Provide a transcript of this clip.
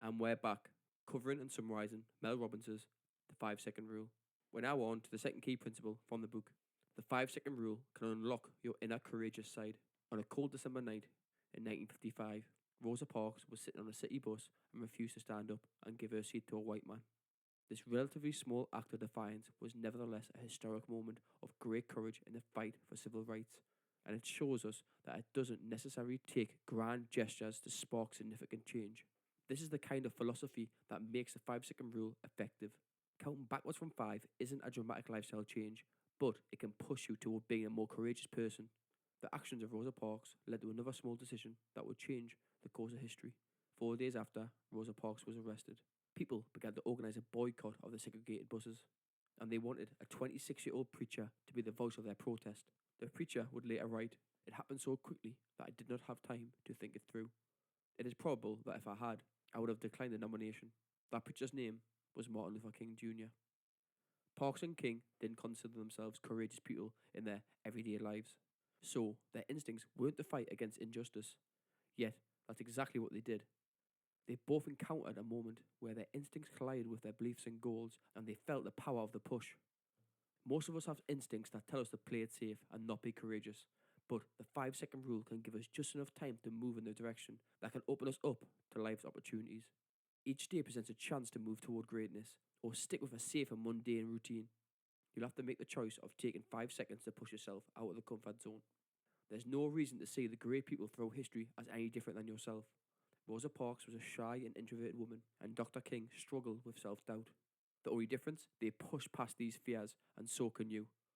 And we're back, covering and summarising Mel Robbins' The 5 Second Rule. We're now on to the second key principle from the book. The 5 second rule can unlock your inner courageous side. On a cold December night in 1955, Rosa Parks was sitting on a city bus and refused to stand up and give her seat to a white man. This relatively small act of defiance was nevertheless a historic moment of great courage in the fight for civil rights, and it shows us that it doesn't necessarily take grand gestures to spark significant change. This is the kind of philosophy that makes the 5 second rule effective. Counting backwards from 5 isn't a dramatic lifestyle change, but it can push you toward being a more courageous person. The actions of Rosa Parks led to another small decision that would change the course of history. 4 days after Rosa Parks was arrested, people began to organise a boycott of the segregated buses, and they wanted a 26-year-old preacher to be the voice of their protest. The preacher would later write, "It happened so quickly that I did not have time to think it through. It is probable that if I had, I would have declined the nomination." That preacher's name was Martin Luther King Jr. Parks and King didn't consider themselves courageous people in their everyday lives, so their instincts weren't to fight against injustice. Yet, that's exactly what they did. They both encountered a moment where their instincts collided with their beliefs and goals, and they felt the power of the push. Most of us have instincts that tell us to play it safe and not be courageous, but the 5 second rule can give us just enough time to move in the direction that can open us up to life's opportunities. Each day presents a chance to move toward greatness, or stick with a safe and mundane routine. You'll have to make the choice of taking 5 seconds to push yourself out of the comfort zone. There's no reason to see the great people throughout history as any different than yourself. Rosa Parks was a shy and introverted woman, and Dr. King struggled with self doubt. The only difference, they pushed past these fears, and so can you.